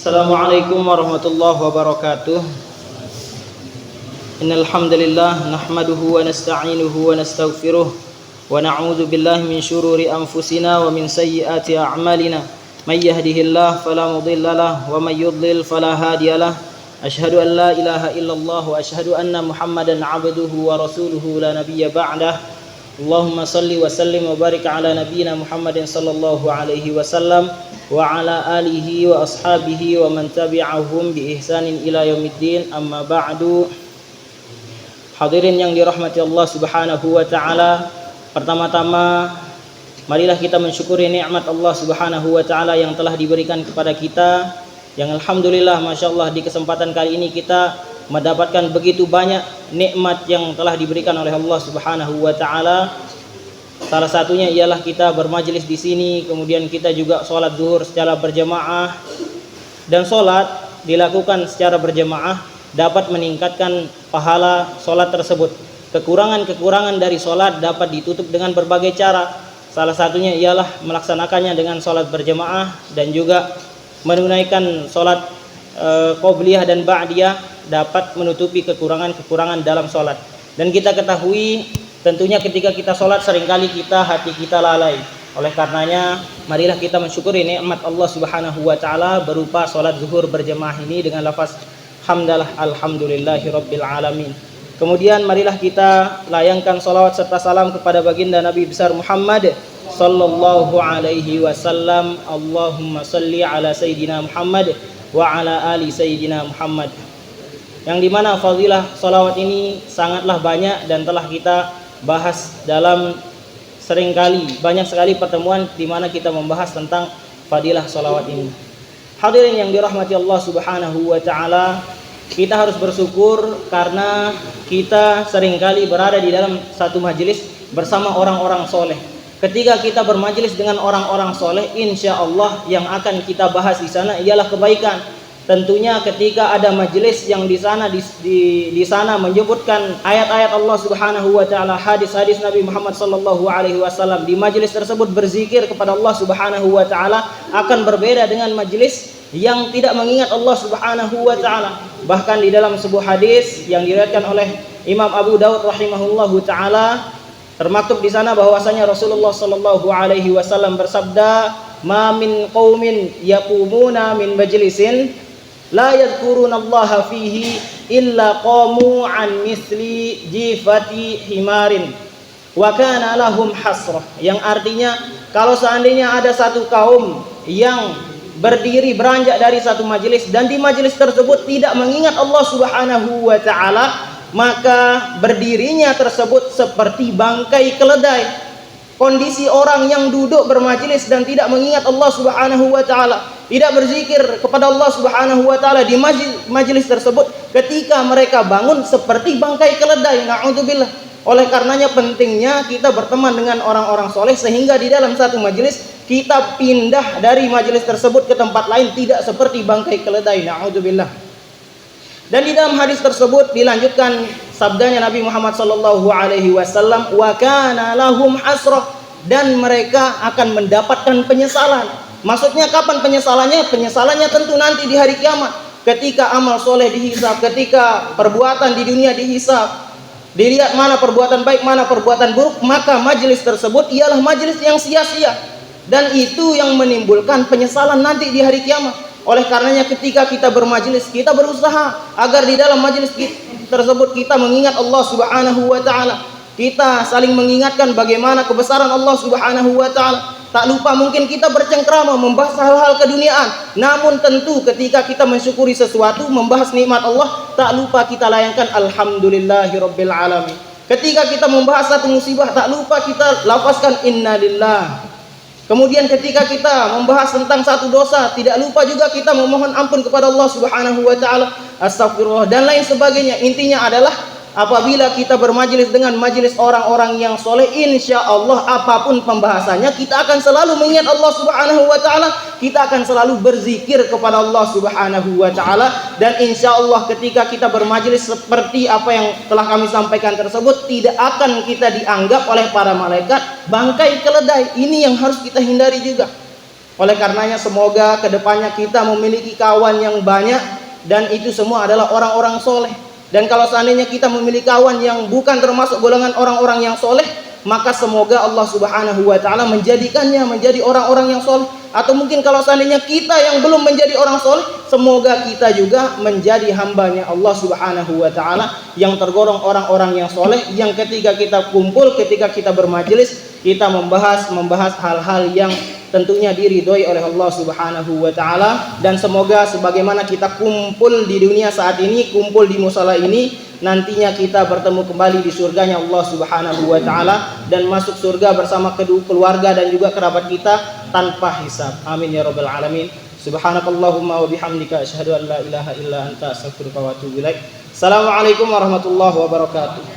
Assalamualaikum warahmatullahi wabarakatuh. Innal hamdalillah nahmaduhu wa nasta'inuhu wa nastaghfiruh wa na'udzu billahi min syururi anfusina wa min sayyiati a'malina. May yahdihillahu fala mudilla lahu wa may yudlil fala hadiyalah. Asyhadu an la ilaha illallah wa asyhadu anna Muhammadan 'abduhu wa rasuluhu la nabiyya ba'dah. Allahumma salli wa sallim wa barik ala nabiyyina Muhammadin sallallahu alaihi wasallam wa ala alihi wa ashabihi wa man tabi'ahum bi ihsanin ila yaumiddin, amma ba'du. Hadirin yang dirahmati Allah Subhanahu wa taala, pertama-tama marilah kita mensyukuri nikmat Allah Subhanahu wa taala yang telah diberikan kepada kita, yang alhamdulillah masyaallah di kesempatan kali ini kita mendapatkan begitu banyak nikmat yang telah diberikan oleh Allah Subhanahu wa taala. Salah satunya ialah kita bermajelis di sini, kemudian kita juga sholat zuhur secara berjamaah, dan sholat dilakukan secara berjamaah dapat meningkatkan pahala sholat tersebut. Kekurangan-kekurangan dari sholat dapat ditutup dengan berbagai cara. Salah satunya ialah melaksanakannya dengan sholat berjamaah dan juga menunaikan sholat qobliyah dan ba'diyah dapat menutupi kekurangan-kekurangan dalam sholat. Dan kita ketahui tentunya ketika kita sholat seringkali hati kita lalai. Oleh karenanya marilah kita mensyukuri nikmat Allah Subhanahu wa taala berupa sholat zuhur berjamaah ini dengan lafaz hamdalah alhamdulillahi rabbil alamin. Kemudian marilah kita layangkan salawat serta salam kepada baginda Nabi besar Muhammad sallallahu alaihi wasallam. Allahumma salli ala sayyidina Muhammad wa ala ali sayyidina Muhammad. Yang dimana fadilah salawat ini sangatlah banyak dan telah kita bahas dalam banyak sekali pertemuan di mana kita membahas tentang fadilah salawat ini. Hadirin yang dirahmati Allah Subhanahu wa taala, kita harus bersyukur karena kita seringkali berada di dalam satu majelis bersama orang-orang soleh. Ketika kita bermajelis dengan orang-orang soleh, insya Allah yang akan kita bahas di sana ialah kebaikan. Tentunya ketika ada majelis yang di sana menyebutkan ayat-ayat Allah Subhanahu wa taala, hadis-hadis Nabi Muhammad sallallahu alaihi wasallam, di majelis tersebut berzikir kepada Allah Subhanahu wa taala, akan berbeda dengan majelis yang tidak mengingat Allah Subhanahu wa taala. Bahkan di dalam sebuah hadis yang diriwayatkan oleh Imam Abu Daud rahimahullahu taala, termaktub di sana bahwasanya Rasulullah sallallahu alaihi wasallam bersabda, "Ma min qaumin yaqumuna min majlisin la yadhkurunallaha fihi illa qamu an misli jifati himarin wa kana lahum hasrah." Yang artinya, kalau seandainya ada satu kaum yang berdiri beranjak dari satu majelis dan di majelis tersebut tidak mengingat Allah Subhanahu wa taala, maka berdirinya tersebut seperti bangkai keledai. Kondisi orang yang duduk bermajelis dan tidak mengingat Allah Subhanahu wa taala, tidak berzikir kepada Allah Subhanahu wa taala di majelis tersebut, ketika mereka bangun seperti bangkai keledai. Na'udzubillah. Oleh karenanya pentingnya kita berteman dengan orang-orang soleh, sehingga di dalam satu majelis kita pindah dari majelis tersebut ke tempat lain tidak seperti bangkai keledai. Na'udzubillah. Dan di dalam hadis tersebut dilanjutkan sabdanya Nabi Muhammad sallallahu alaihi wasallam, wa kana lahum hasrah, dan mereka akan mendapatkan penyesalan. Maksudnya kapan penyesalannya? Penyesalannya tentu nanti di hari kiamat, ketika amal soleh dihisab, ketika perbuatan di dunia dihisab, dilihat mana perbuatan baik, mana perbuatan buruk, maka majelis tersebut ialah majelis yang sia-sia, dan itu yang menimbulkan penyesalan nanti di hari kiamat. Oleh karenanya ketika kita bermajelis, kita berusaha agar di dalam majelis tersebut kita mengingat Allah Subhanahu wa taala. Kita saling mengingatkan bagaimana kebesaran Allah Subhanahu wa taala. Tak lupa mungkin kita bercengkrama membahas hal-hal keduniaan, namun tentu ketika kita mensyukuri sesuatu, membahas nikmat Allah, tak lupa kita layangkan alhamdulillahirabbil alamin. Ketika kita membahas satu musibah, tak lupa kita lafazkan innalillah. Kemudian ketika kita membahas tentang satu dosa, tidak lupa juga kita memohon ampun kepada Allah Subhanahu wa taala, astagfirullah dan lain sebagainya. Intinya adalah apabila kita bermajelis dengan majelis orang-orang yang soleh, insya Allah apapun pembahasannya kita akan selalu mengingat Allah Subhanahu wa taala, kita akan selalu berzikir kepada Allah Subhanahu wa taala, dan insya Allah ketika kita bermajelis seperti apa yang telah kami sampaikan tersebut, tidak akan kita dianggap oleh para malaikat bangkai keledai. Ini yang harus kita hindari juga. Oleh karenanya semoga kedepannya kita memiliki kawan yang banyak, dan itu semua adalah orang-orang soleh. Dan kalau seandainya kita memiliki kawan yang bukan termasuk golongan orang-orang yang soleh, maka semoga Allah Subhanahu wa ta'ala menjadikannya menjadi orang-orang yang soleh. Atau mungkin kalau seandainya kita yang belum menjadi orang soleh, semoga kita juga menjadi hambanya Allah Subhanahu wa ta'ala yang tergolong orang-orang yang soleh, yang ketika kita kumpul, ketika kita bermajelis, kita membahas hal-hal yang tentunya diridhoi oleh Allah Subhanahu wa ta'ala. Dan semoga sebagaimana kita kumpul di dunia saat ini, kumpul di musala ini, nantinya kita bertemu kembali di surganya Allah Subhanahu wa ta'ala, dan masuk surga bersama kedua keluarga dan juga kerabat kita tanpa hisab. Amin ya rabbal alamin. Subhanakallahumma wa bihamdika asyhadu an la ilaha illa anta astaghfiruka wa atubu ilaik. Assalamualaikum warahmatullahi wabarakatuh.